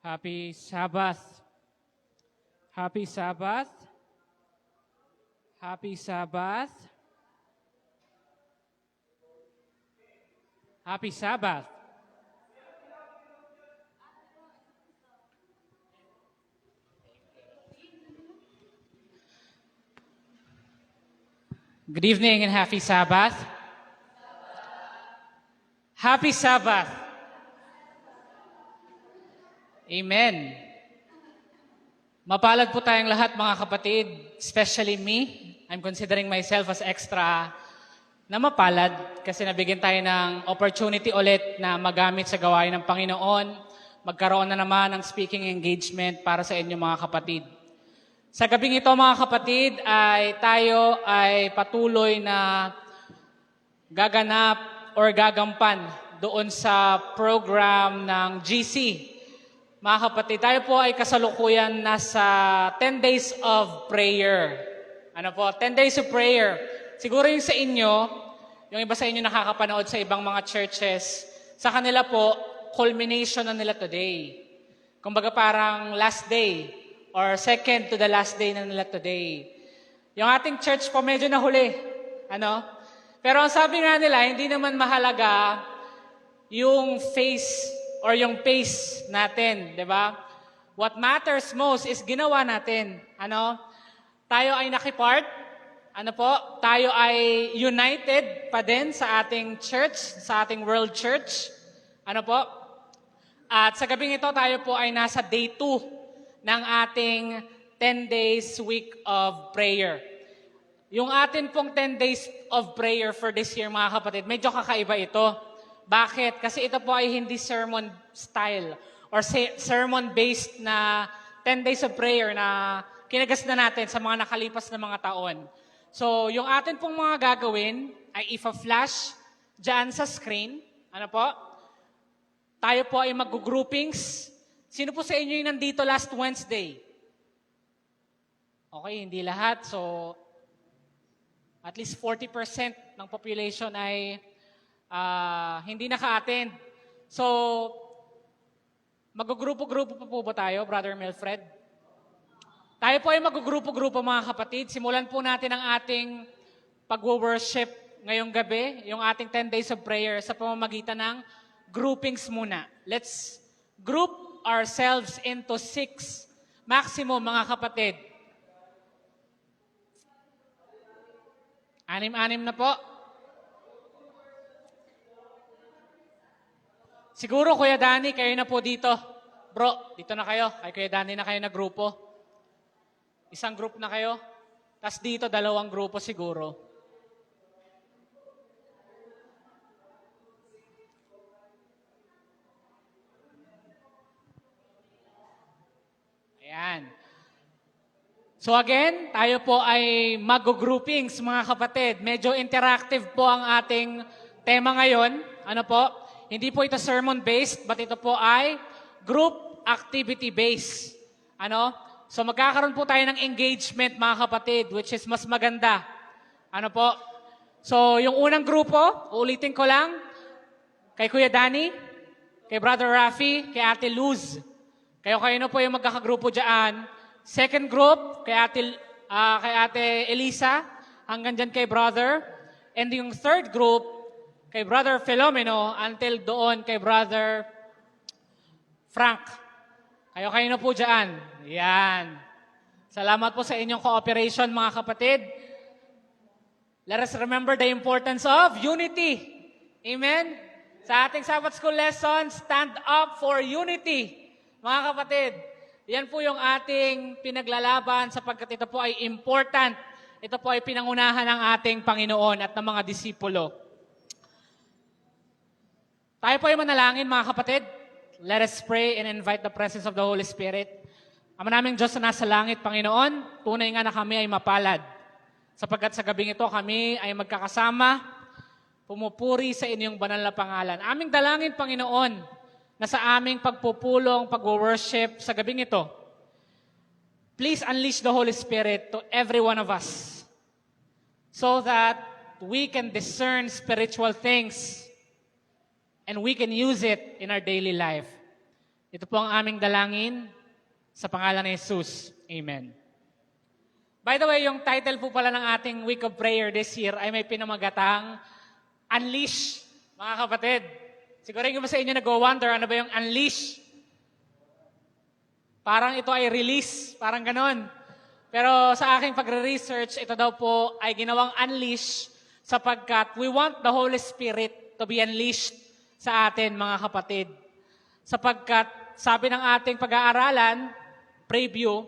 Happy Sabbath. Happy Sabbath. Happy Sabbath. Happy Sabbath. Good evening and happy Sabbath. Happy Sabbath. Amen. Mapalad po tayong lahat mga kapatid, especially me. I'm considering myself as extra na mapalad kasi nabigyan tayo ng opportunity ulit na magamit sa gawain ng Panginoon. Magkaroon na naman ng speaking engagement para sa inyo mga kapatid. Sa gabing ito mga kapatid ay tayo ay patuloy na gaganap or gagampan doon sa program ng GC. Mga kapatid, tayo po ay kasalukuyan nasa 10 days of prayer. Ano po? 10 days of prayer. Siguro yung sa inyo, yung iba sa inyo nakakapanood sa ibang mga churches, sa kanila po, culmination na nila today. Kumbaga parang last day or second to the last day na nila today. Yung ating church po medyo nahuli. Ano? Pero ang sabi nga nila, hindi naman mahalaga yung face or yung pace natin, di ba? What matters most is ginawa natin. Ano? Tayo ay nakipart. Ano po? Tayo ay united pa din sa ating church, sa ating world church. Ano po? At sa gabing ito, tayo po ay nasa day 2 ng ating 10 days week of prayer. Yung atin pong 10 days of prayer for this year, mga kapatid, medyo kakaiba ito. Bakit? Kasi ito po ay hindi sermon style or sermon-based na 10 days of prayer na kinagas na natin sa mga nakalipas na mga taon. So, yung atin pong mga gagawin ay ifa-flash dyan sa screen. Ano po? Tayo po ay mag-groupings. Sino po sa inyo yung nandito last Wednesday? Okay, hindi lahat. So, at least 40% ng population ay hindi naka-attend. So, mag-grupo-grupo pa po ba tayo, Brother Milfred? Tayo po ay mag-grupo-grupo mga kapatid. Simulan po natin ang ating pag-worship ngayong gabi, yung ating 10 days of prayer sa pamamagitan ng groupings muna. Let's group ourselves into 6 maximum mga kapatid. 6 na po. Siguro, Kuya Danny, kayo na po dito. Bro, dito na kayo. Kay Kuya Danny na kayo na grupo. Isang group na kayo. Tapos dito, 2 grupo siguro. Ayan. So again, tayo po ay mag-groupings, mga kapatid. Medyo interactive po ang ating tema ngayon. Ano po? Hindi po ito sermon-based, but ito po ay group activity-based. Ano? So magkakaroon po tayo ng engagement, mga kapatid, which is mas maganda. Ano po? So yung unang grupo, ulitin ko lang, kay Kuya Danny, kay Brother Rafi, kay Ate Luz. Kayo na po yung magkakagrupo dyan. Second group, kay Ate Elisa, hanggang dyan kay Brother. And yung third group, kay Brother Filomeno, until doon kay Brother Frank. Kayo na po dyan. Yan. Salamat po sa inyong cooperation, mga kapatid. Let us remember the importance of unity. Amen? Sa ating Sabbath School lesson, stand up for unity. Mga kapatid, yan po yung ating pinaglalaban sapagkat ito po ay important. Ito po ay pinangunahan ng ating Panginoon at ng mga disipulo. Tayo po ay manalangin, mga kapatid. Let us pray and invite the presence of the Holy Spirit. Ama naming Diyos na nasa langit, Panginoon, tunay nga na kami ay mapalad. Sapagkat sa gabing ito kami ay magkakasama, pumupuri sa inyong banal na pangalan. Aming dalangin, Panginoon, na sa aming pagpupulong, pag-worship sa gabing ito, please unleash the Holy Spirit to every one of us so that we can discern spiritual things and we can use it in our daily life. Ito po ang aming dalangin sa pangalan ni Jesus. Amen. By the way, yung title po pala ng ating week of prayer this year ay may pinamagatang Unleash, mga kapatid. Siguro yung iba sa inyo nag-wonder, ano ba yung unleash? Parang ito ay release, parang ganon. Pero sa aking pagre-research, ito daw po ay ginawang unleash sapagkat we want the Holy Spirit to be unleashed sa atin, mga kapatid. Sapagkat sabi ng ating pag-aaralan, preview,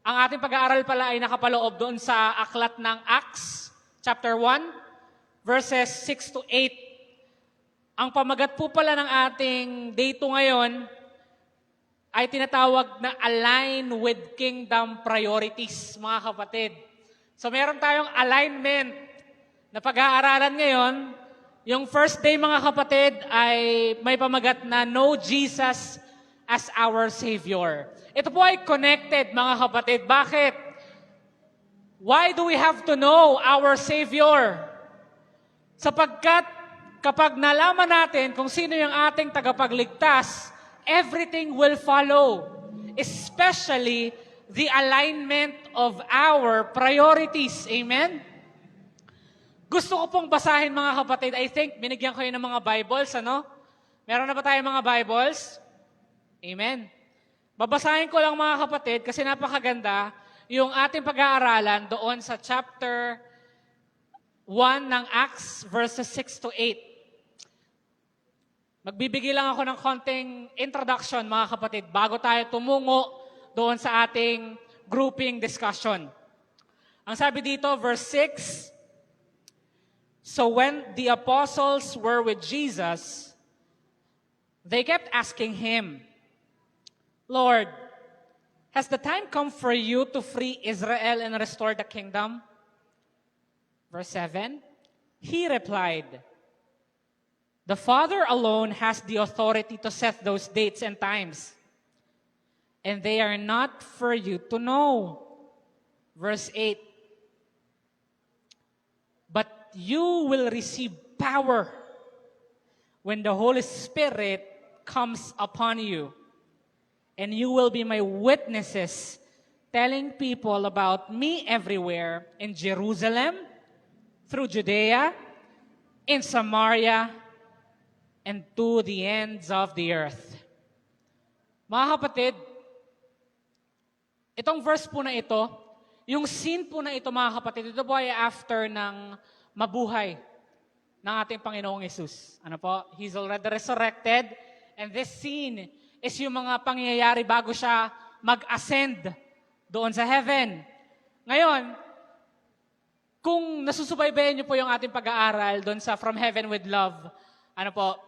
ang ating pag-aaral pala ay nakapaloob doon sa aklat ng Acts, chapter 1, verses 6 to 8. Ang pamagat po pala ng ating day 2 ngayon ay tinatawag na align with kingdom priorities, mga kapatid. So meron tayong alignment na pag-aaralan ngayon. Yung first day, mga kapatid, ay may pamagat na Know Jesus as our Savior. Ito po ay connected, mga kapatid. Bakit? Why do we have to know our Savior? Sapagkat kapag nalaman natin kung sino yung ating tagapagligtas, everything will follow. Especially the alignment of our priorities. Amen? Gusto ko pong basahin, mga kapatid. I think binigyan ko yun ng mga Bibles, ano? Meron na ba tayong mga Bibles? Amen. Babasahin ko lang, mga kapatid, kasi napakaganda yung ating pag-aaralan doon sa chapter 1 ng Acts, verses 6 to 8. Magbibigay lang ako ng konting introduction, mga kapatid, bago tayo tumungo doon sa ating grouping discussion. Ang sabi dito, verse 6, So when the apostles were with Jesus, they kept asking him, Lord, has the time come for you to free Israel and restore the kingdom? Verse 7, he replied, The Father alone has the authority to set those dates and times, and they are not for you to know. Verse 8, But you will receive power when the Holy Spirit comes upon you, and you will be my witnesses, telling people about me everywhere in Jerusalem, through Judea, in Samaria, and to the ends of the earth. Mga kapatid, itong verse po na ito, yung scene po na ito, mga kapatid, ito po ay after ng mabuhay ng ating Panginoong Hesus. Ano po? He's already resurrected, and this scene is yung mga pangyayari bago siya mag-ascend doon sa heaven. Ngayon, kung nasusubaybayan niyo po yung ating pag-aaral doon sa From Heaven with Love, ano po,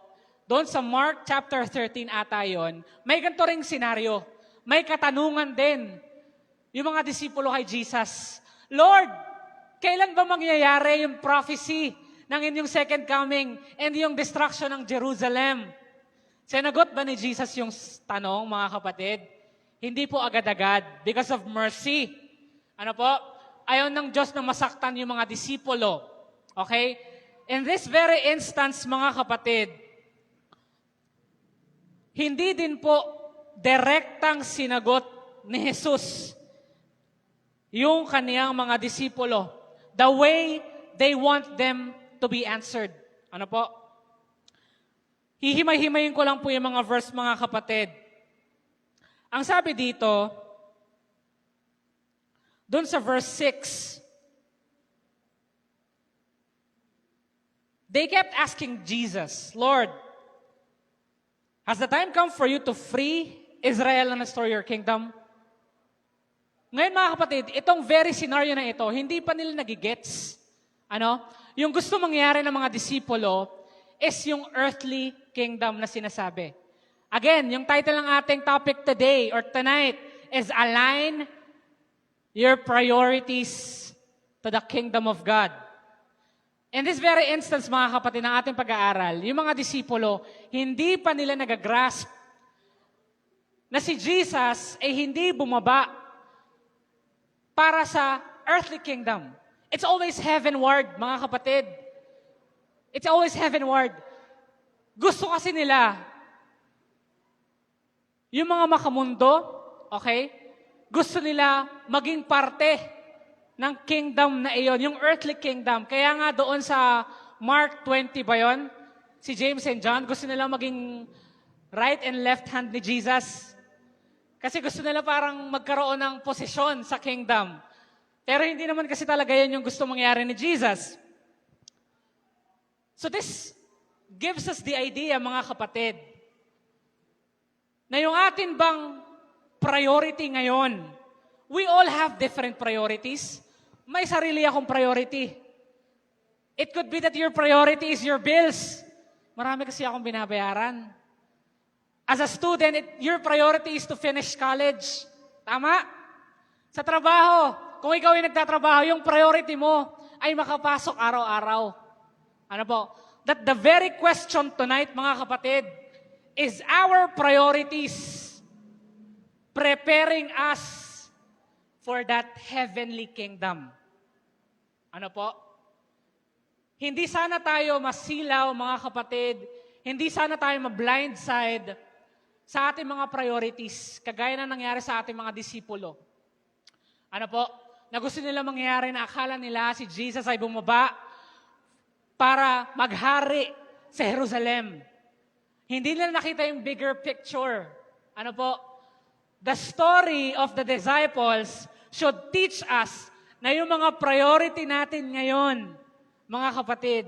doon sa Mark chapter 13 ata yun, may ganito ring senaryo. May katanungan din yung mga disipulo kay Jesus. Lord, kailan ba mangyayari yung prophecy ng inyong second coming and yung destruction ng Jerusalem? Sinagot ba ni Jesus yung tanong, mga kapatid? Hindi po agad-agad because of mercy. Ano po? Ayaw ng Diyos na masaktan yung mga disipulo. Okay? In this very instance, mga kapatid, hindi din po direktang sinagot ni Jesus yung kaniyang mga disipulo the way they want them to be answered. Ano po? Hihimay-himayin ko lang po yung mga verse, mga kapatid. Ang sabi dito, doon sa verse 6, they kept asking Jesus, Lord, has the time come for you to free Israel and restore your kingdom? Ngayon, mga kapatid, itong very scenario na ito, hindi pa nila nagigets. Ano? Yung gusto mangyari ng mga disipulo is yung earthly kingdom na sinasabi. Again, yung title ng ating topic today or tonight is Align Your Priorities to the Kingdom of God. In this very instance, mga kapatid, ng ating pag-aaral, yung mga disipulo, hindi pa nila nagagrasp na si Jesus ay hindi bumaba para sa earthly kingdom. It's always heavenward, mga kapatid. It's always heavenward. Gusto kasi nila Yung mga makamundo, okay, gusto nila maging parte ng kingdom na iyon, yung earthly kingdom. Kaya nga doon sa Mark 20 ba yun? Si James and John, gusto nila maging right and left hand ni Jesus. Kasi gusto nila parang magkaroon ng posisyon sa kingdom. Pero hindi naman kasi talaga yan yung gusto mangyari ni Jesus. So this gives us the idea, mga kapatid, na yung atin bang priority ngayon, we all have different priorities. May sarili akong priority. It could be that your priority is your bills. Marami kasi akong binabayaran. As a student, your priority is to finish college. Tama? Sa trabaho, kung ikaw ay nagtatrabaho, yung priority mo ay makapasok araw-araw. Ano po? That the very question tonight, mga kapatid, is our priorities preparing us for that heavenly kingdom. Ano po? Hindi sana tayo masilaw, mga kapatid. Hindi sana tayo ma-blindside sa ating mga priorities, kagaya na nangyari sa ating mga disipulo. Ano po? Na gusto nila mangyari na akala nila si Jesus ay bumaba para maghari sa Jerusalem. Hindi nila nakita yung bigger picture. Ano po? The story of the disciples should teach us na yung mga priority natin ngayon, mga kapatid,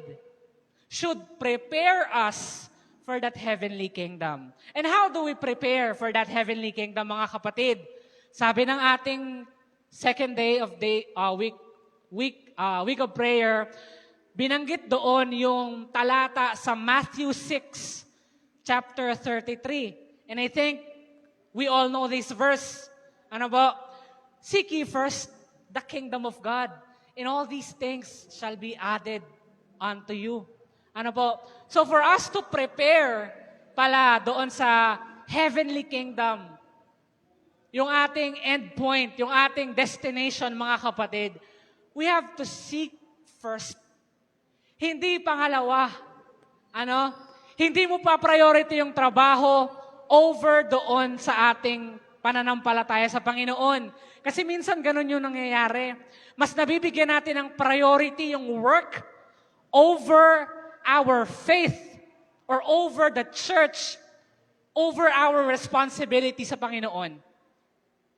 should prepare us for that heavenly kingdom. And how do we prepare for that heavenly kingdom, mga kapatid? Sabi ng ating second day of week of prayer, binanggit doon yung talata sa Matthew 6, chapter 33. And I think we all know this verse. Ano ba? Seek ye first the kingdom of God, and all these things shall be added unto you. Ano po? So for us to prepare pala doon sa heavenly kingdom, yung ating end point, yung ating destination, mga kapatid, we have to seek first. Hindi pangalawa. Ano? Hindi mo pa priority yung trabaho over doon sa ating pananampalataya sa Panginoon. Kasi minsan ganun yung nangyayari. Mas nabibigyan natin ng priority yung work over our faith or over the church, over our responsibility sa Panginoon.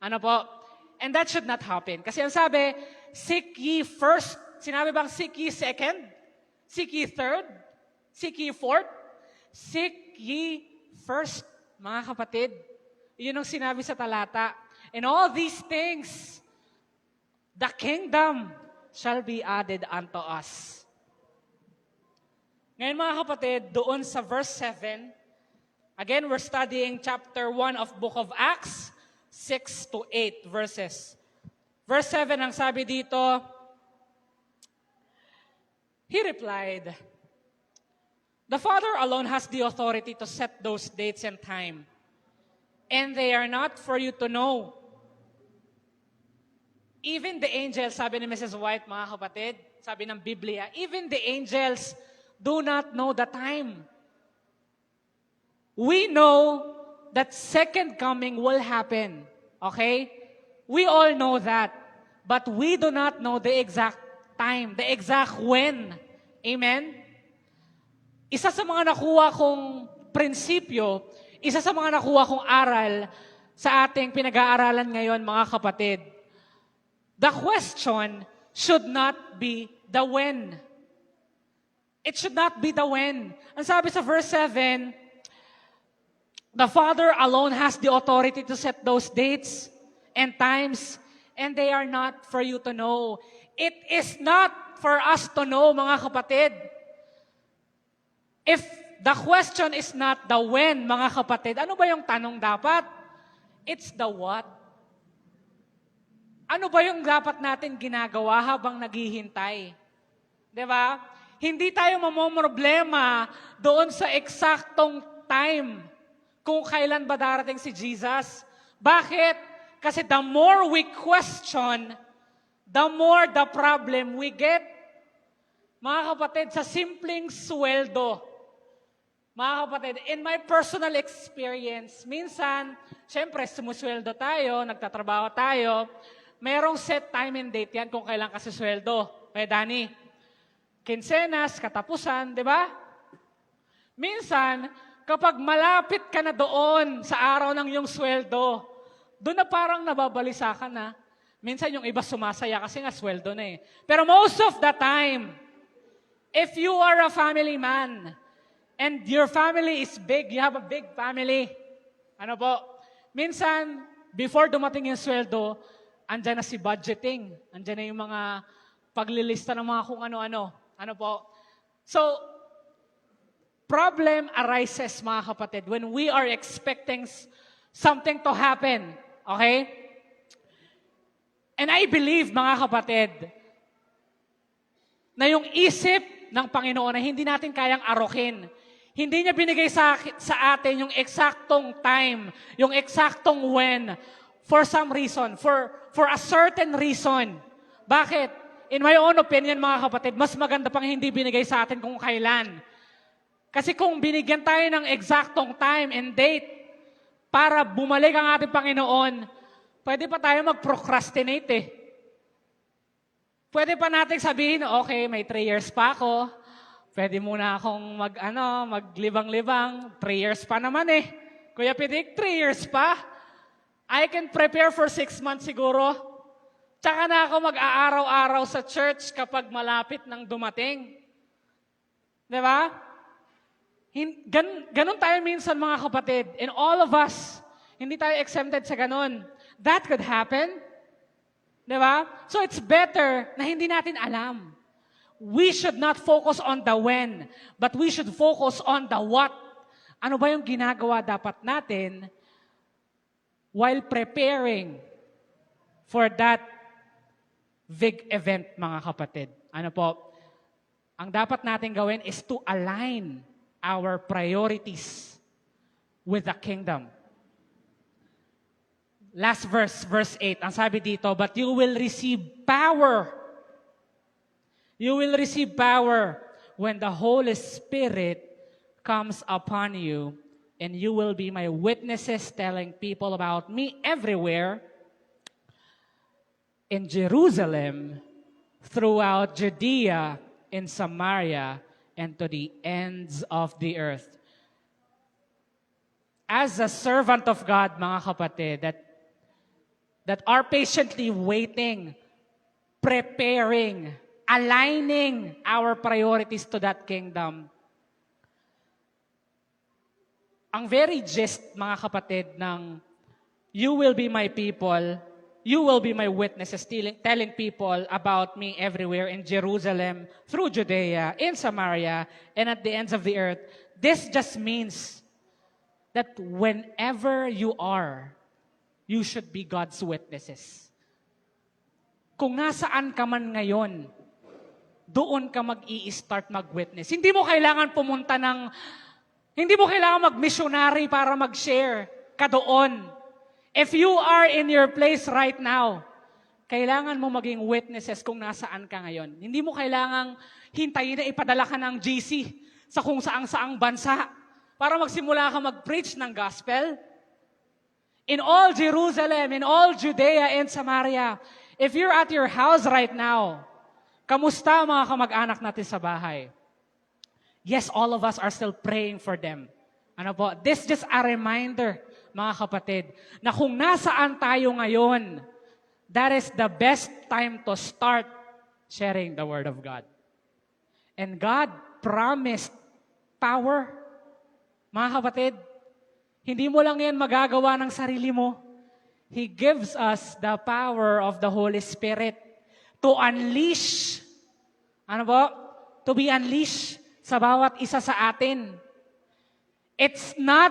Ano po? And that should not happen. Kasi ang sabi, seek ye first. Sinabi bang seek ye second? Seek ye third? Seek ye fourth? Seek ye first, mga kapatid. Yun ang sinabi sa talata. And all these things, the kingdom shall be added unto us. Ngayon, mga kapatid, doon sa verse 7, again, we're studying chapter 1 of Book of Acts, 6 to 8 verses. Verse 7, ang sabi dito, he replied, the Father alone has the authority to set those dates and time, and they are not for you to know. Even the angels, sabi ni Mrs. White, mga kapatid, sabi ng Biblia, even the angels do not know the time. We know that second coming will happen. Okay? We all know that. But we do not know the exact time, the exact when. Amen? Isa sa mga nakuha kong prinsipyo, isa sa mga nakuha kong aral sa ating pinag-aaralan ngayon, mga kapatid, the question should not be the when. It should not be the when. Ang sabi sa verse 7, the Father alone has the authority to set those dates and times, and they are not for you to know. It is not for us to know, mga kapatid. If the question is not the when, mga kapatid, ano ba yung tanong dapat? It's the what. Ano ba yung dapat natin ginagawa habang naghihintay? 'Di ba? Hindi tayo mamomroblema doon sa eksaktong time kung kailan ba darating si Jesus. Bakit? Kasi the more we question, the more the problem we get. Mga kapatid, sa simpleng sweldo, Mga kapatid, in my personal experience, minsan, syempre, sumusweldo tayo, nagtatrabaho tayo, merong set time and date yan kung kailan kasi sweldo. Kaya Danny, kinsenas, katapusan, di ba? Minsan, kapag malapit ka na doon sa araw ng iyong sweldo, doon na parang nababalisa ka na. Minsan yung iba sumasaya kasi nga sweldo na eh. Pero most of the time, if you are a family man, and your family is big, you have a big family, ano po, minsan, before dumating yung sweldo, andyan na si budgeting, andyan na yung mga paglilista ng mga kung ano-ano. Ano po? So, problem arises, mga kapatid, when we are expecting something to happen. Okay? And I believe, mga kapatid, na yung isip ng Panginoon na hindi natin kayang arokin. Hindi niya binigay sa atin yung eksaktong time, yung eksaktong when, for some reason, for a certain reason. Bakit? In my own opinion, mga kapatid, mas maganda pang hindi binigay sa atin kung kailan. Kasi kung binigyan tayo ng eksaktong time and date para bumalik ang ating Panginoon, pwede pa tayo mag-procrastinate eh. Pwede pa natin sabihin, okay, may 3 years pa ako. Pwede muna akong maglibang-libang. 3 years pa naman eh. Kuya Pidik, 3 years pa? I can prepare for 6 months siguro. Tsaka na ako mag-aaraw-araw sa church kapag malapit nang dumating. Di ba? Ganon tayo minsan, mga kapatid. And all of us, hindi tayo exempted sa ganon. That could happen. Di ba? So it's better na hindi natin alam. We should not focus on the when, but we should focus on the what. Ano ba yung ginagawa dapat natin while preparing for that big event, mga kapatid? Ano po? Ang dapat natin gawin is to align our priorities with the kingdom. Last verse 8, ang sabi dito, but you will receive power. You will receive power when the Holy Spirit comes upon you, and you will be my witnesses, telling people about me everywhere, in Jerusalem, throughout Judea, in Samaria, and to the ends of the earth. As a servant of God, mga kapatid, that are patiently waiting, preparing, aligning our priorities to that kingdom. Ang very gist, mga kapatid, ng you will be my people, you will be my witnesses, telling people about me everywhere in Jerusalem, through Judea, in Samaria, and at the ends of the earth. This just means that whenever you are, you should be God's witnesses. Kung nasaan ka man ngayon, doon ka mag-i-start mag-witness. Hindi mo kailangan mag-missionary para mag-share ka doon. If you are in your place right now, kailangan mo maging witnesses kung nasaan ka ngayon. Hindi mo kailangang hintayin na ipadala ka ng GC sa kung saang-saang bansa para magsimula ka mag-preach ng gospel. In all Jerusalem, in all Judea and Samaria, if you're at your house right now, kamusta mga kamag-anak natin sa bahay? Yes, all of us are still praying for them. Ano po? This is just a reminder, mga kapatid, na kung nasaan tayo ngayon, that is the best time to start sharing the Word of God. And God promised power. Mga kapatid, hindi mo lang yan magagawa ng sarili mo. He gives us the power of the Holy Spirit to unleash, ano po? To be unleashed sa bawat isa sa atin. It's not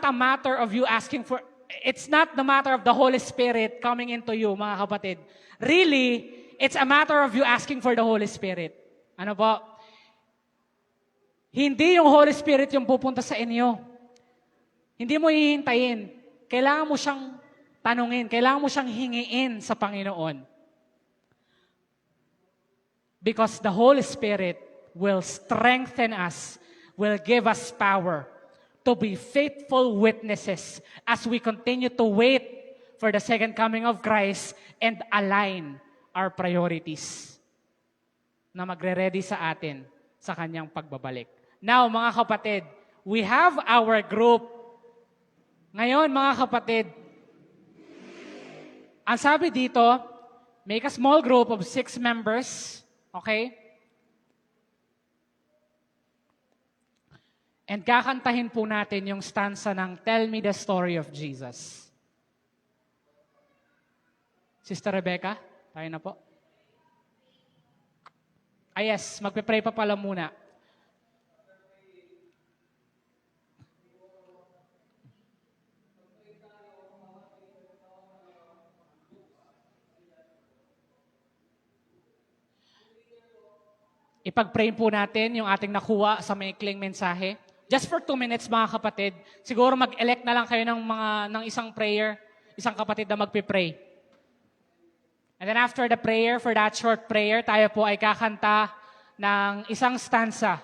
a matter of you asking for, it's not the matter of the Holy Spirit coming into you, mga kapatid. Really, it's a matter of you asking for the Holy Spirit. Ano po? Hindi yung Holy Spirit yung pupunta sa inyo. Hindi mo hihintayin. Kailangan mo siyang tanungin, kailangan mo siyang hingiin sa Panginoon. Because the Holy Spirit will strengthen us will give us power to be faithful witnesses as we continue to wait for the second coming of Christ and align our priorities na magre-ready sa atin sa kanyang pagbabalik. Now, mga kapatid, we have our group. Ngayon, mga kapatid, ang sabi dito, make a small group of 6 members, okay? And kakantahin po natin yung stanza ng Tell Me the Story of Jesus. Sister Rebecca, tayo na po. Yes, magpe-pray pa pala muna. Ipag-pray po natin yung ating nakuha sa maikling mensahe. Just for 2 minutes, mga kapatid. Siguro mag-elect na lang kayo ng isang prayer, isang kapatid na magpe-pray. And then after the prayer, for that short prayer, tayo po ay kakanta ng isang stanza.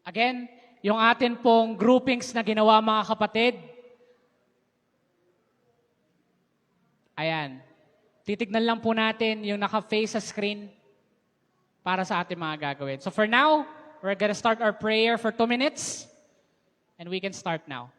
Again, yung atin pong groupings na ginawa, mga kapatid. Ayan. Titignan lang po natin yung naka-face sa screen para sa ating mga gagawin. So for now, we're gonna start our prayer for 2 minutes. And we can start now.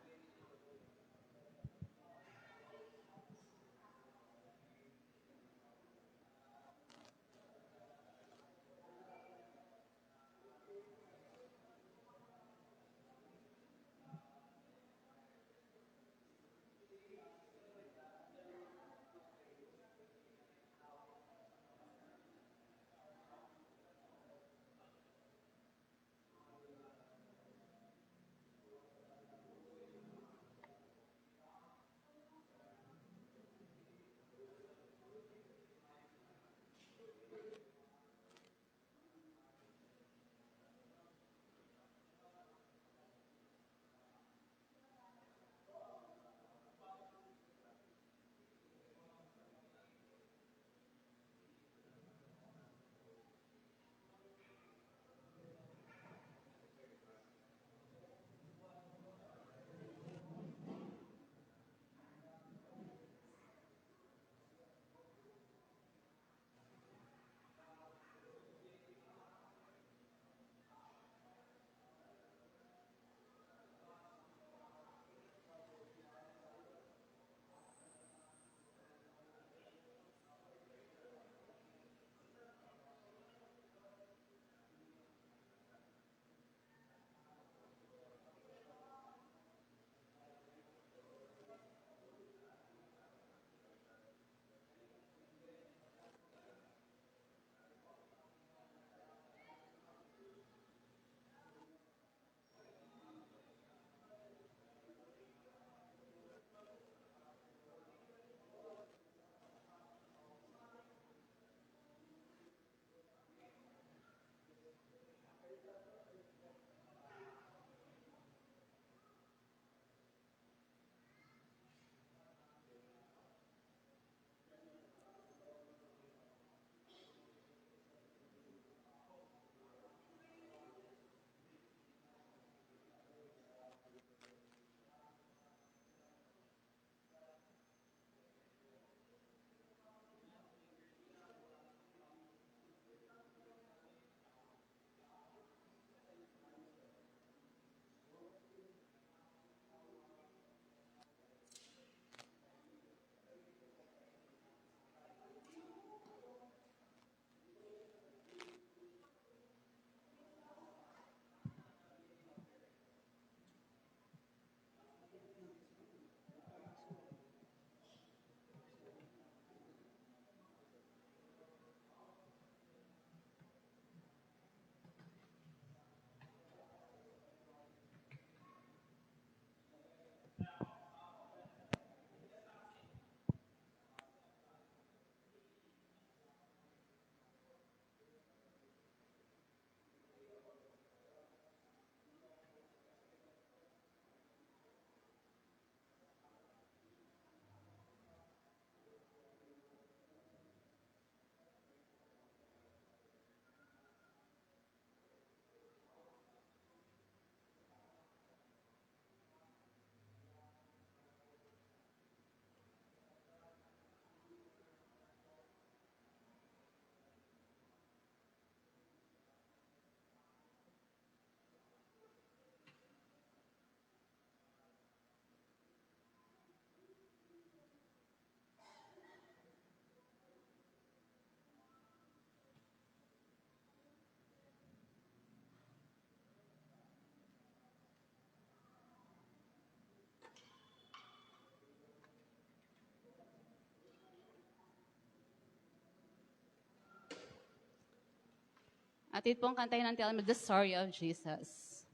Atin pong kantahin ng Tell Me the Story of Jesus.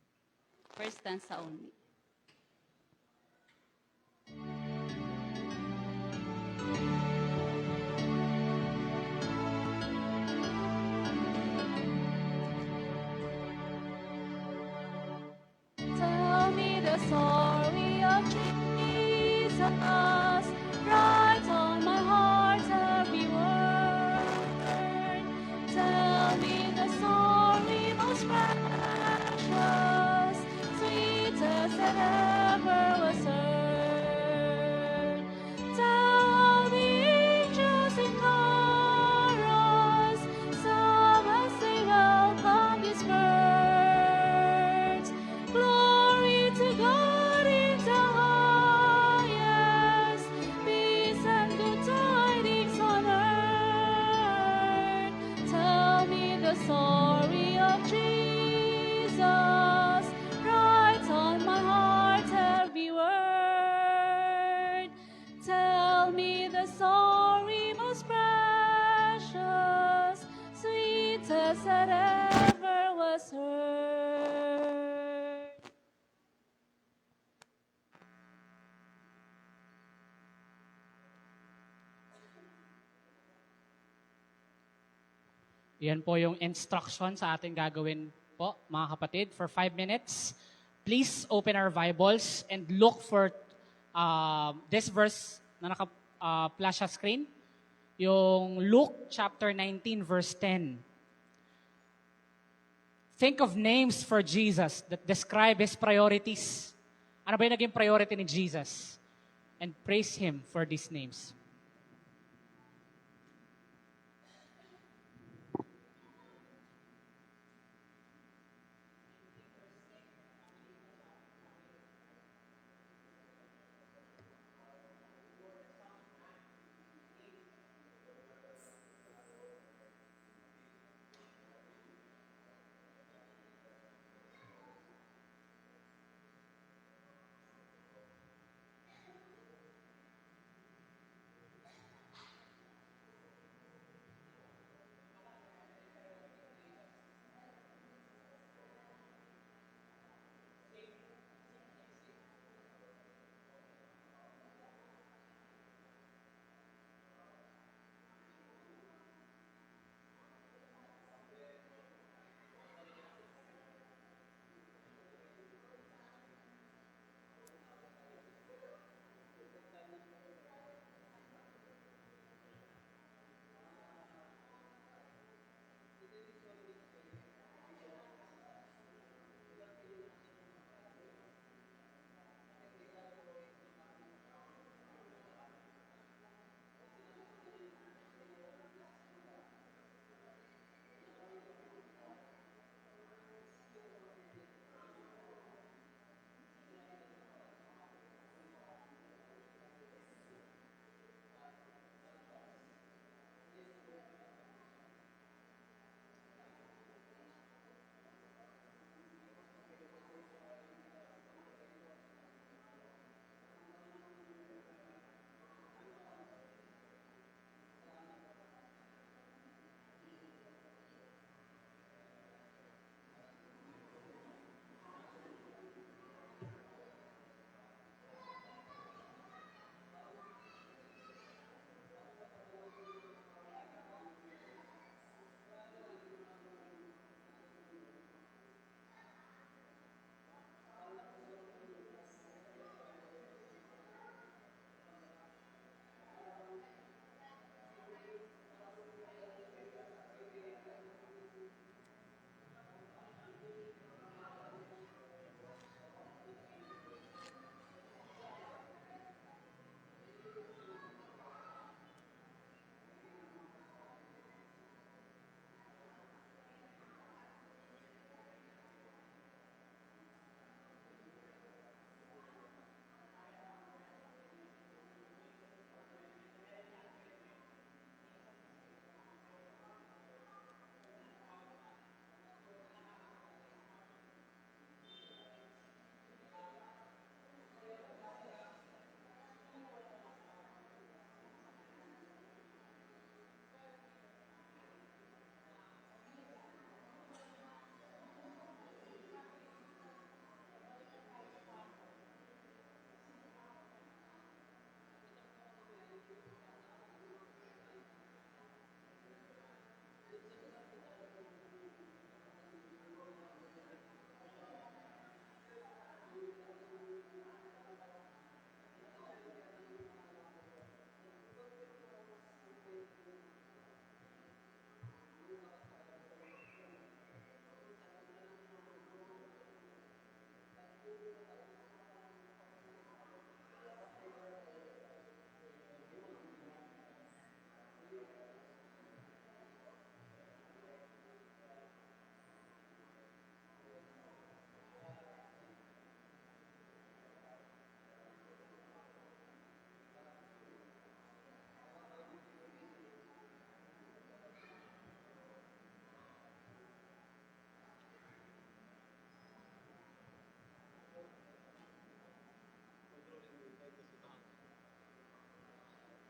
First stanza only. Tell me the story of Jesus, write on my heart every word. Tell me the story most precious, sweetest that ever was heard. Tell the angels in chorus, song as they welcome these birds. Glory to God in the highest, peace and good tidings on earth. Tell me the story of Jesus, write on my heart every word. Tell me the story most precious, sweetest that ever was heard. Yan po yung instruction sa ating gagawin po, mga kapatid, for 5 minutes. Please open our Bibles and look for this verse na naka-flash sa screen. Yung Luke chapter 19, verse 10. Think of names for Jesus that describe His priorities. Ano ba yung naging priority ni Jesus? And praise Him for these names.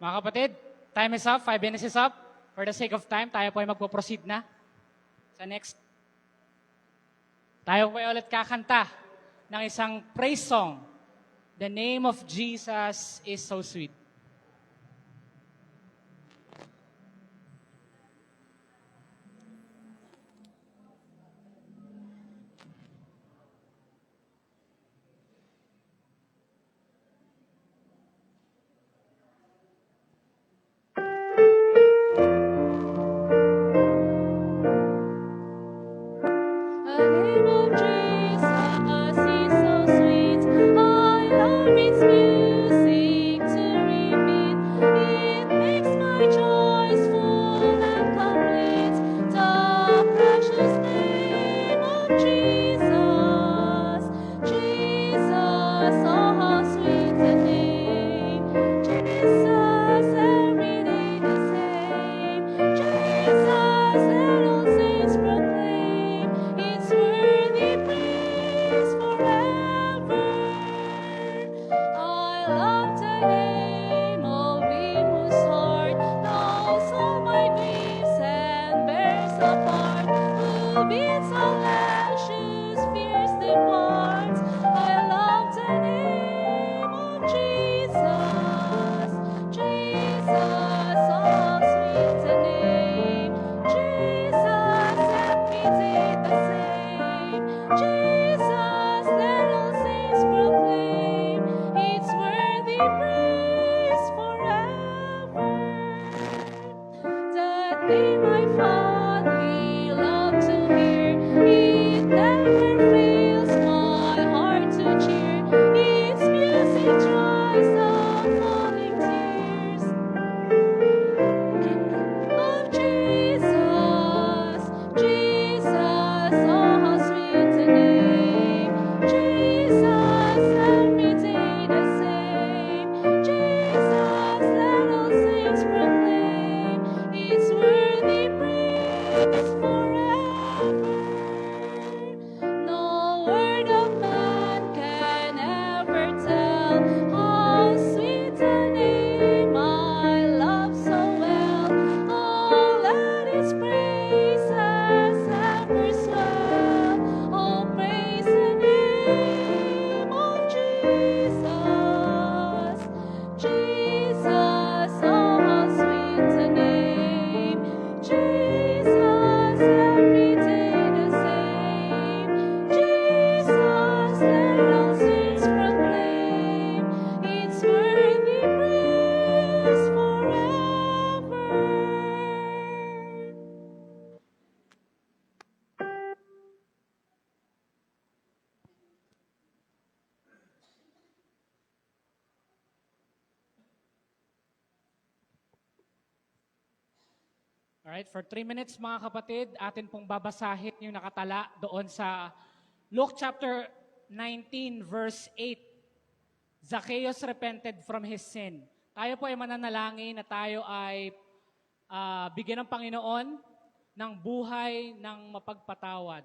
Mga kapatid, time is up, 5 minutes is up. For the sake of time, tayo po ay magpo-proceed na sa next. Tayo po ay ulit kakanta ng isang praise song. The name of Jesus is so sweet. The name of Jesus is so sweet. I love its music to repeat. It makes my joys full and complete. The precious name of Jesus. Jesus, oh how sweet the name. Jesus, every day the same. Jesus, let all saints proclaim. It's worthy praise forever. I love the name of Him whose heart knows all my griefs and bears a part, who beats all anxious fears depart. I love the name of Jesus. Jesus, oh sweet the name. Jesus, every day the same. Jesus, let all saints proclaim. It's worthy praise forever. The name I fondly love to hear. It never fails my heart to cheer. Its music dries the falling tears of Jesus. Jesus, oh how sweet the name. Jesus, every day the same. Jesus, let all saints proclaim. It's worthy praise forever. No word of man can ever tell how sweet the name I love so well. Oh, let its praises ever swell. Oh, praise the name of Jesus. Jesus, oh, how sweet the name. Jesus, every day the same. Jesus, let all saints proclaim. It's worthy praise forever. Alright, for 3 minutes mga kapatid, atin pong babasahin yung nakatala doon sa Luke chapter 19 verse 8. Zacchaeus repented from his sin. Tayo po ay mananalangin na tayo ay bigyan ng Panginoon ng buhay ng mapagpatawad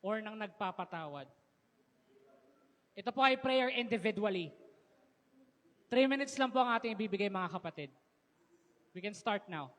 or ng nagpapatawad. Ito po ay prayer individually. 3 minutes lang po ang ating ibibigay mga kapatid. We can start now.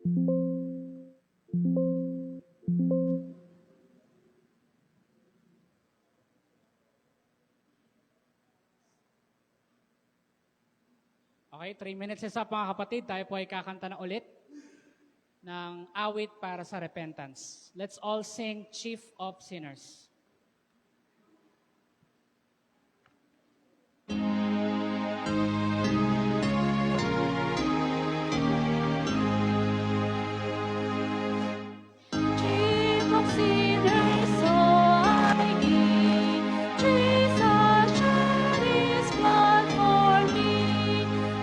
Okay, 3 minutes is up mga kapatid. Tayo po ay kakanta na ulit ng awit para sa repentance. Let's all sing Chief of Sinners. Chief of sinners, so I need Jesus shed His blood for me.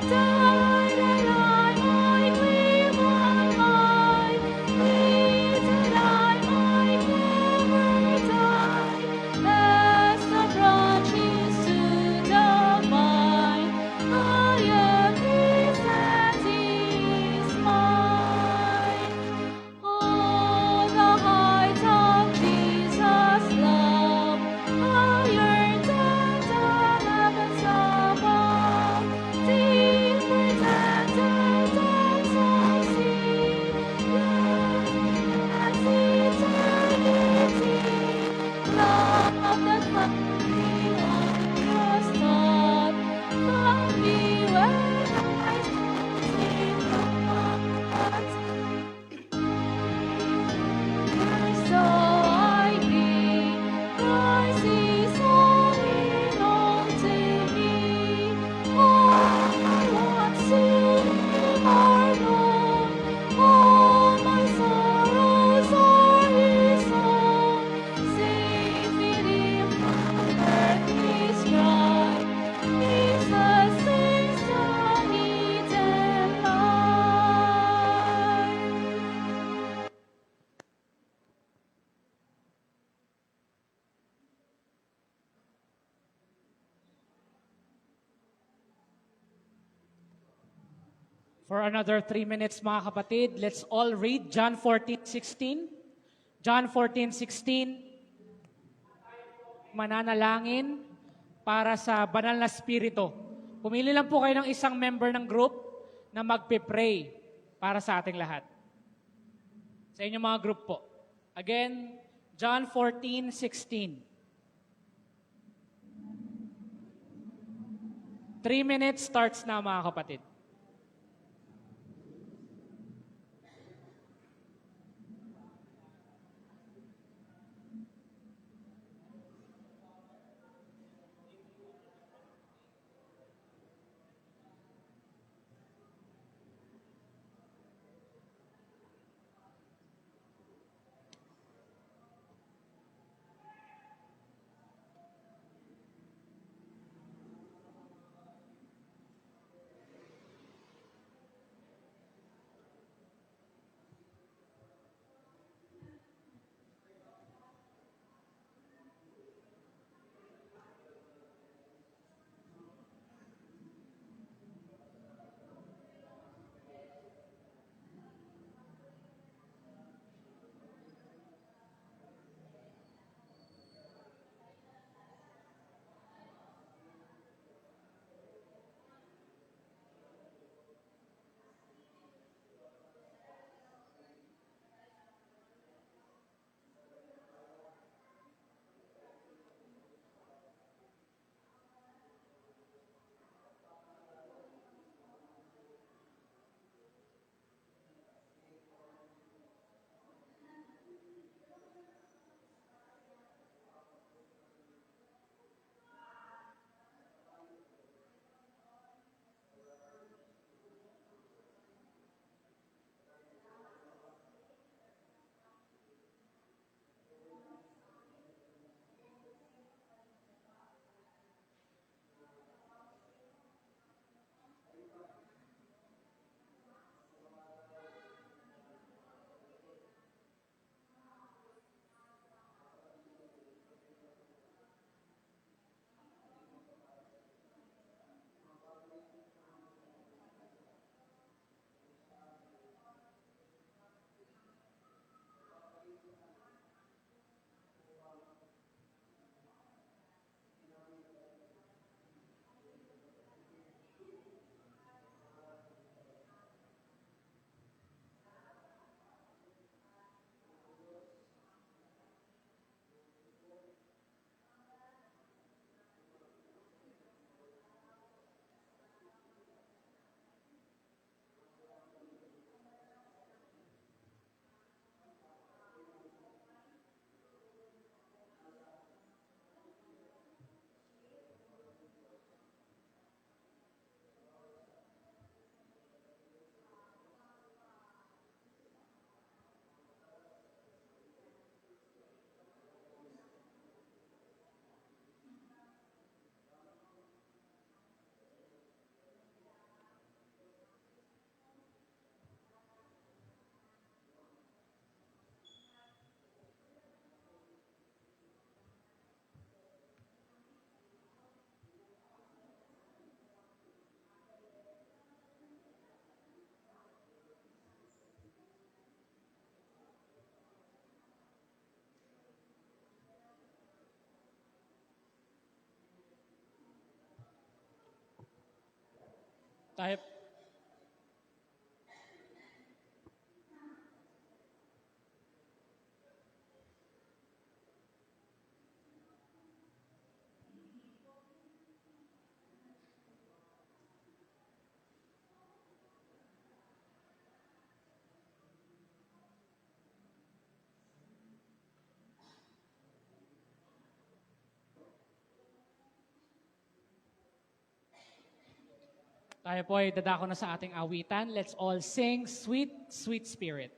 Died that I might live on high. Lived that I might never die. As the branches to the vine, I am His and He is mine. Oh, the height of Jesus' love, higher than the heavens above, deeper than the depths of sea, as eternity, love that found me on the cross, found me where I stood from. So I need Christ is all in all to me. All I want to Him are known. All my sorrows are His own. Saving Him from earthly strife. Jesus is the hidden life. For another 3 minutes mga kapatid, let's all read John 14:16. John 14:16, mananalangin para sa banal na spirito. Pumili lang po kayo ng isang member ng group na magpe-pray para sa ating lahat. Sa inyong mga group po. Again, John 14:16. 3 minutes starts na mga kapatid. Tayo, tayo po ay dadako na sa ating awitan. Let's all sing Sweet, Sweet Spirit.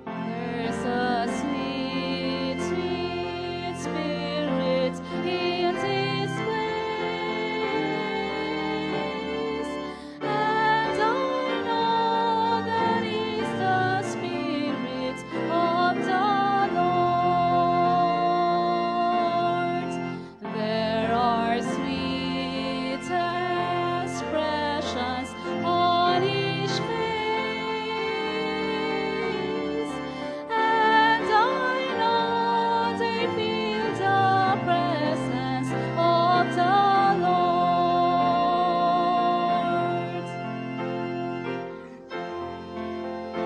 There's a sweet, sweet spirit in this place, and I know that is the spirit of the Lord. There are sweet expressions on each face, and I know they feel the presence of the Lord.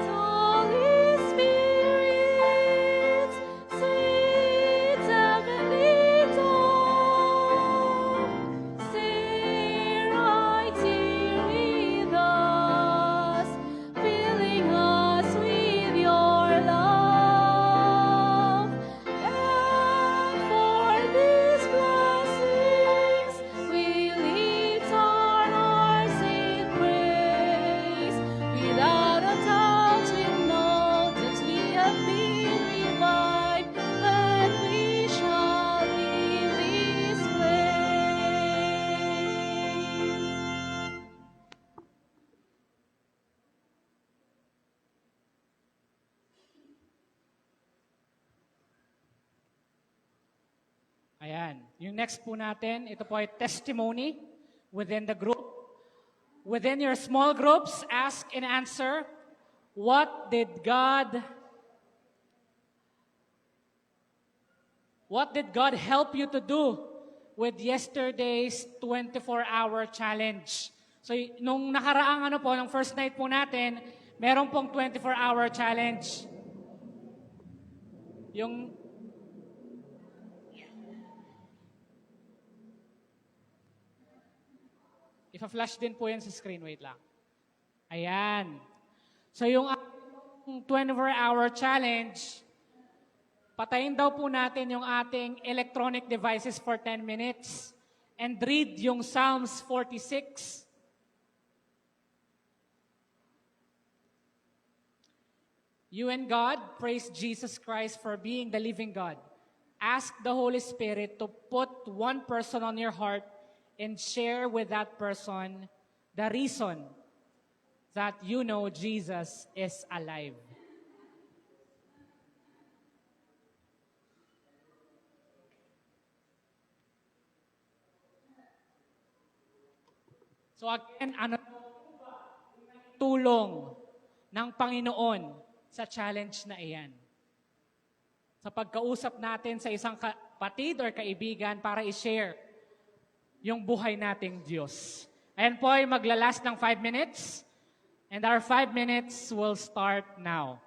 Holy Spirit, sweet heavenly dove, stay right here with us, filling us with your love. And for these blessings, we lift our hearts in praise. Without a doubt, we know that we have been revived, and we shall leave this place. Ayan. Yung next po natin, ito po ay testimony within the group. Within your small groups, ask and answer, what did God help you to do with yesterday's 24-hour challenge? So, nung nakaraang ano po, nung first night po natin, meron pong 24-hour challenge. Yung ipa-flash din po yan sa screen. Wait lang. Ayan. So yung 24-hour challenge, patayin daw po natin yung ating electronic devices for 10 minutes and read yung Psalms 46. You and God, praise Jesus Christ for being the living God. Ask the Holy Spirit to put one person on your heart and share with that person the reason that you know Jesus is alive. So again, ano tulong ng Panginoon sa challenge na iyan? Sa pagkausap natin sa isang kapatid or kaibigan para i-share yung buhay nating Diyos. Ayan po ay maglalast ng 5 minutes. And our 5 minutes will start now.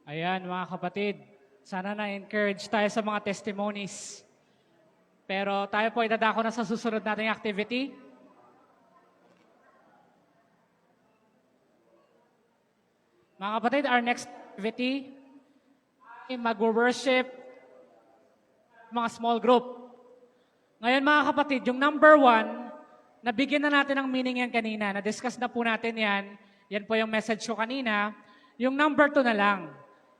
Ayan, mga kapatid. Sana na-encourage tayo sa mga testimonies. Pero tayo po ay dadako na sa susunod nating activity. Mga kapatid, our next activity ay mag-worship mga small group. Ngayon mga kapatid, yung number 1, nabigyan na natin ng meaning yan kanina. Na-discuss na po natin yan. Yan po yung message ko kanina. Yung number 2 na lang.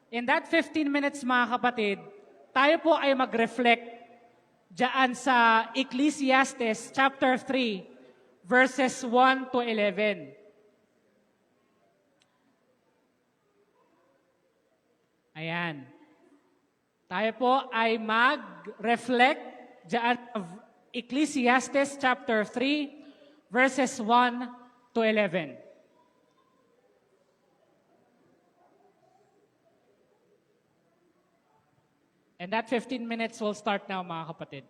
In that 15 minutes mga kapatid, tayo po ay mag-reflect dyan sa Ecclesiastes chapter 3, verses 1 to 11. Ayan. Tayo po ay mag-reflect dyan of Ecclesiastes chapter 3, verses 1 to 11. And that 15 minutes will start now, mga kapatid.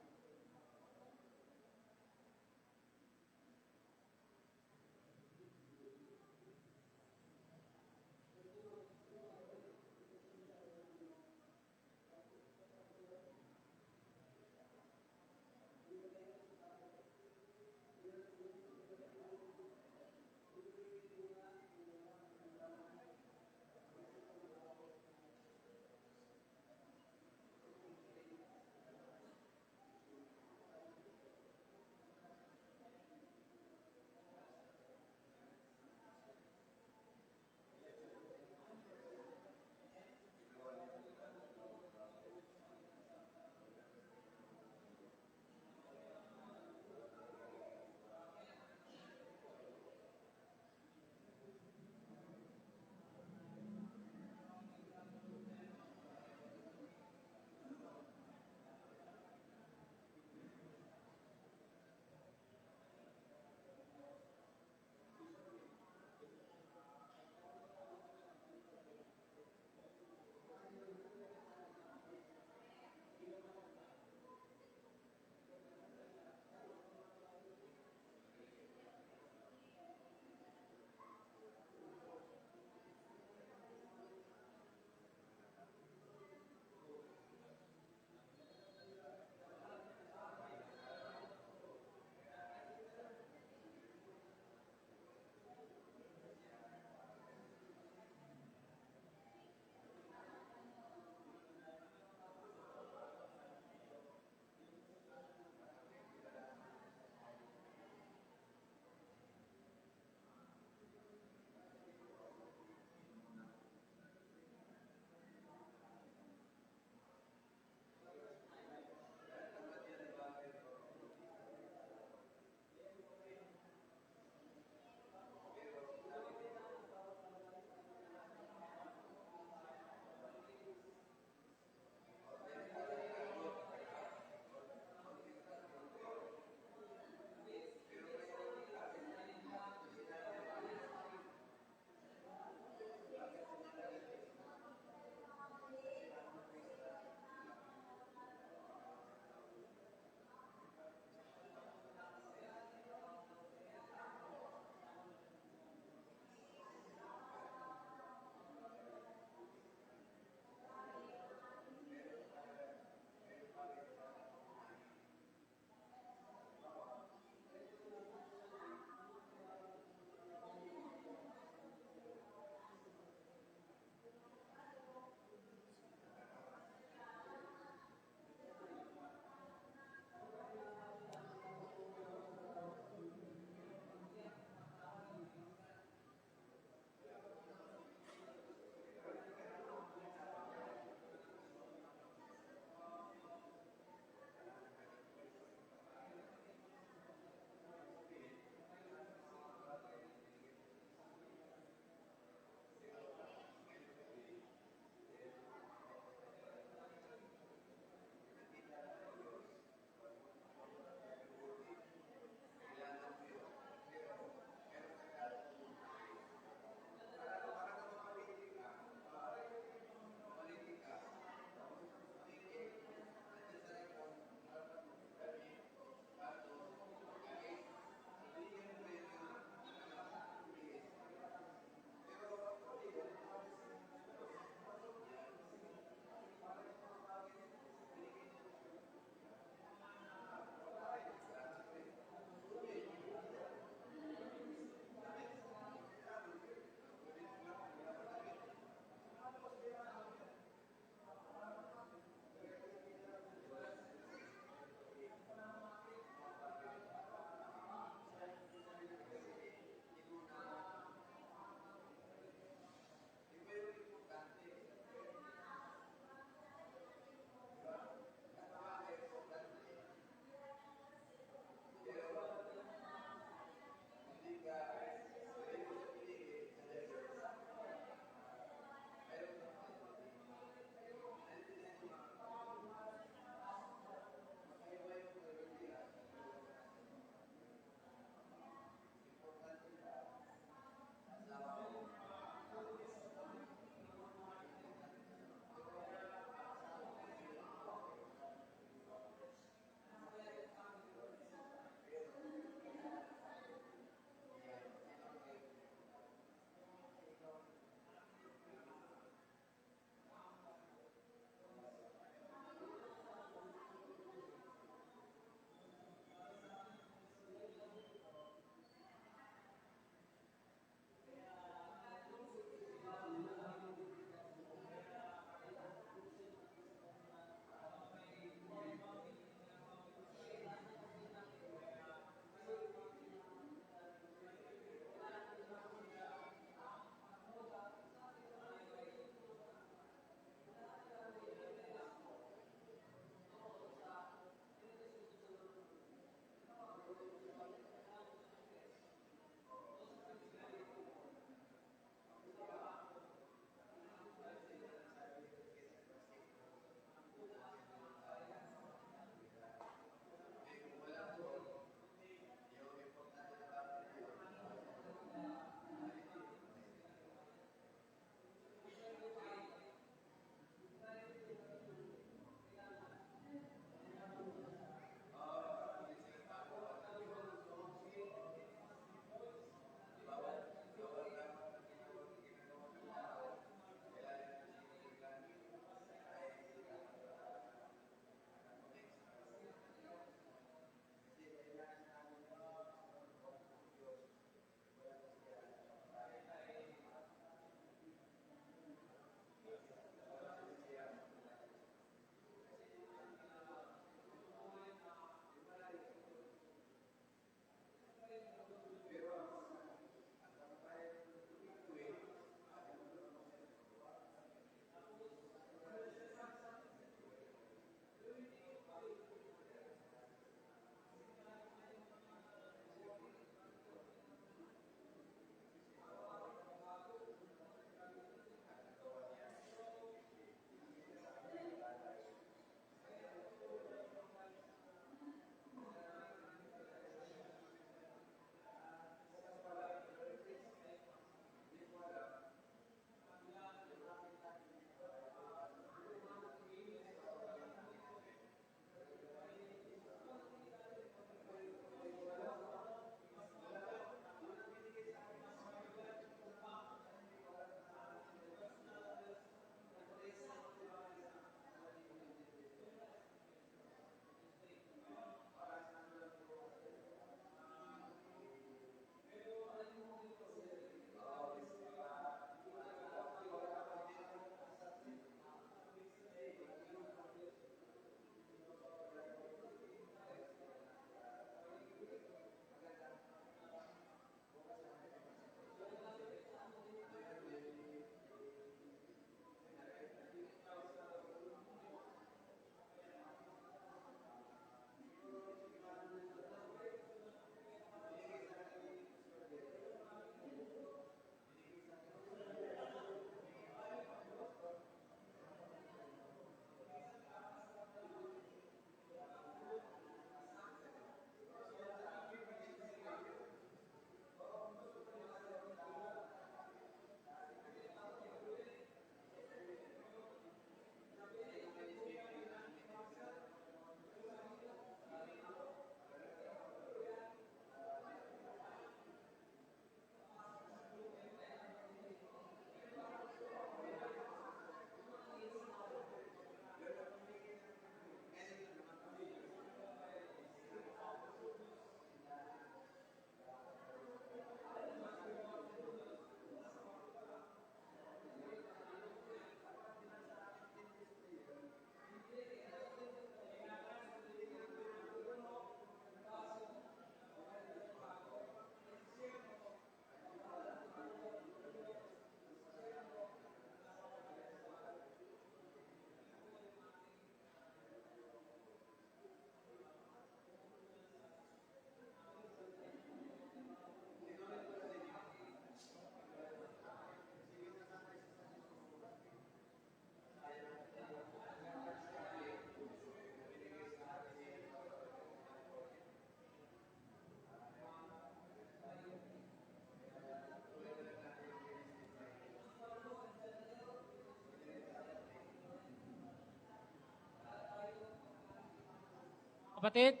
Kapatid,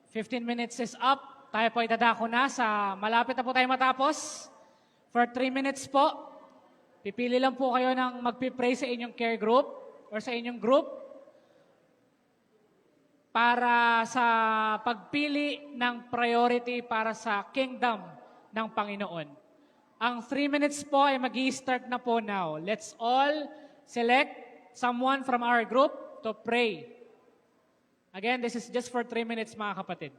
15 minutes is up. Tayo po ay dadako na sa malapit na po tayo matapos. For 3 minutes po, pipili lang po kayo ng magpipray sa inyong care group or sa inyong group para sa pagpili ng priority para sa kingdom ng Panginoon. Ang 3 minutes po ay mag-i-start na po now. Let's all select someone from our group to pray. Again, this is just for 3 minutes, mga kapatid.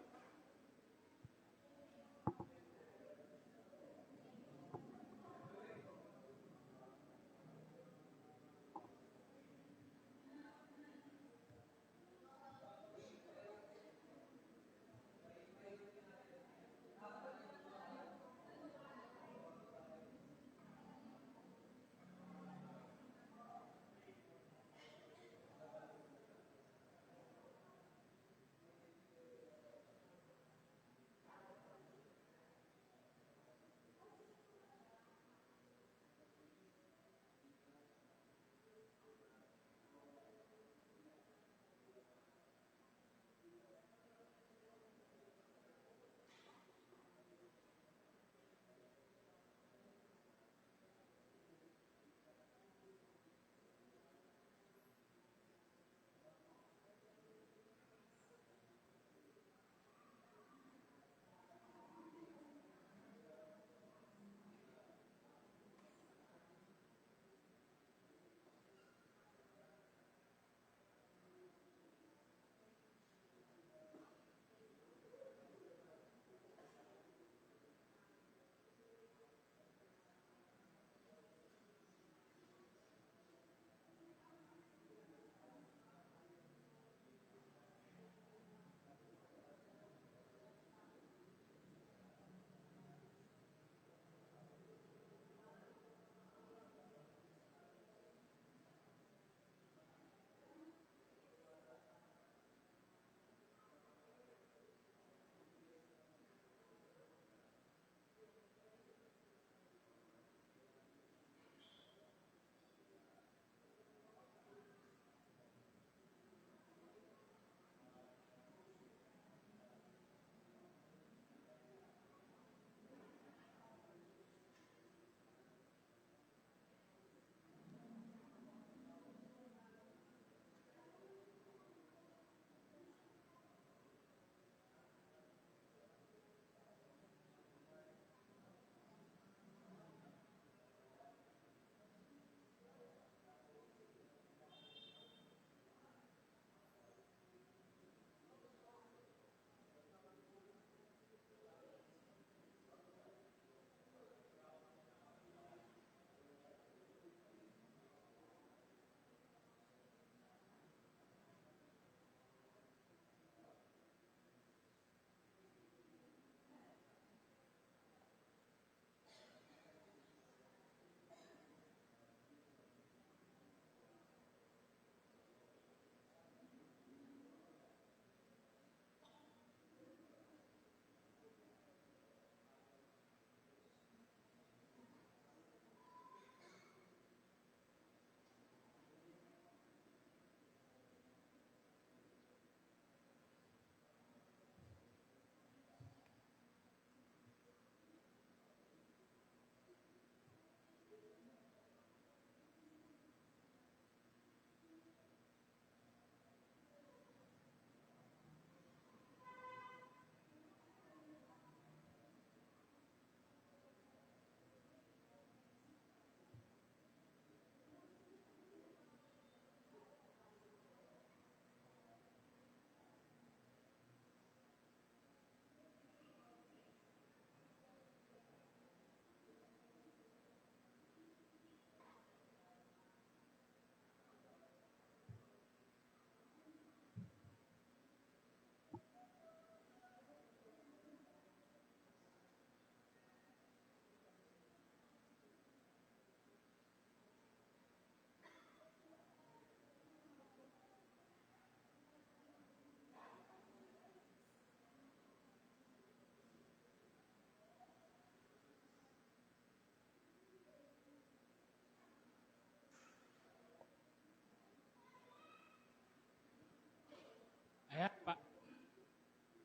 Ayan,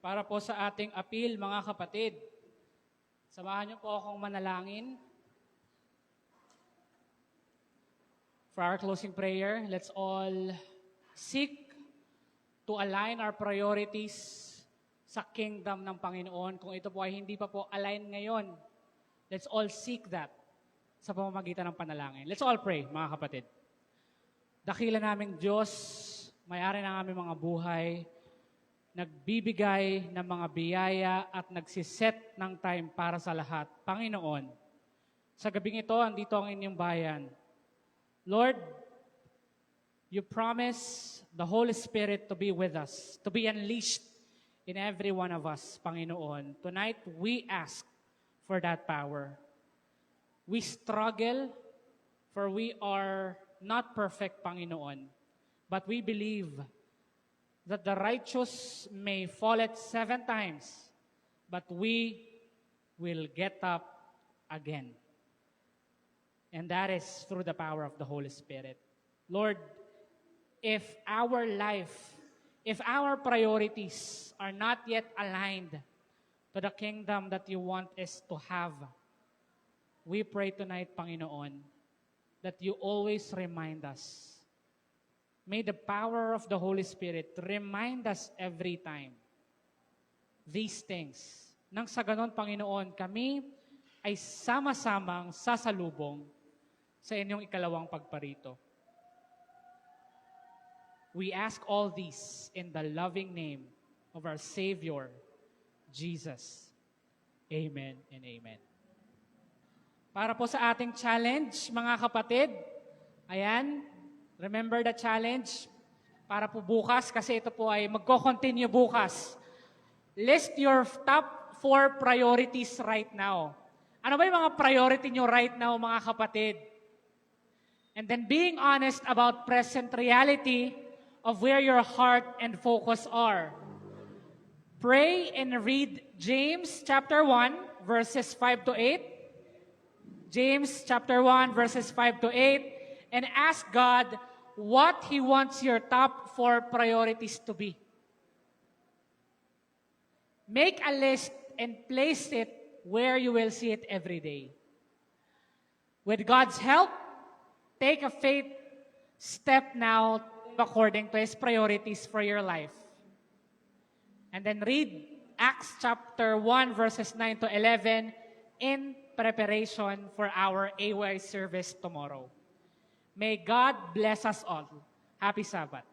Para po sa ating appeal, mga kapatid, samahan niyo po akong manalangin. For our closing prayer, let's all seek to align our priorities sa kingdom ng Panginoon. Kung ito po ay hindi pa po align ngayon, let's all seek that sa pamamagitan ng panalangin. Let's all pray, mga kapatid. Dakila naming Diyos, may-ari ng aming mga buhay, nagbibigay ng mga biyaya at nagsiset ng time para sa lahat. Panginoon, sa gabing ito, andito ang inyong bayan. Lord, you promise the Holy Spirit to be with us, to be unleashed in every one of us, Panginoon. Tonight, we ask for that power. We struggle, for we are not perfect, Panginoon. But we believe that the righteous may fall at 7 times, but we will get up again. And that is through the power of the Holy Spirit. Lord, if our life, if our priorities are not yet aligned to the kingdom that you want us to have, we pray tonight, Panginoon, that you always remind us. May the power of the Holy Spirit remind us every time these things. Nang sa ganon, Panginoon, kami ay sama-samang sasalubong sa inyong ikalawang pagparito. We ask all these in the loving name of our Savior, Jesus. Amen and amen. Para po sa ating challenge, mga kapatid, ayan, remember the challenge para po bukas kasi ito po ay magko-continue bukas. List your top 4 priorities right now. Ano ba yung mga priority nyo right now, mga kapatid? And then being honest about present reality of where your heart and focus are. Pray and read James chapter 1, verses 5 to 8. James chapter 1, verses 5 to 8. And ask God what He wants your top 4 priorities to be. Make a list and place it where you will see it every day. With God's help, take a faith step now according to His priorities for your life. And then read Acts chapter 1, verses 9 to 11 in preparation for our AY service tomorrow. May God bless us all. Happy Sabbath.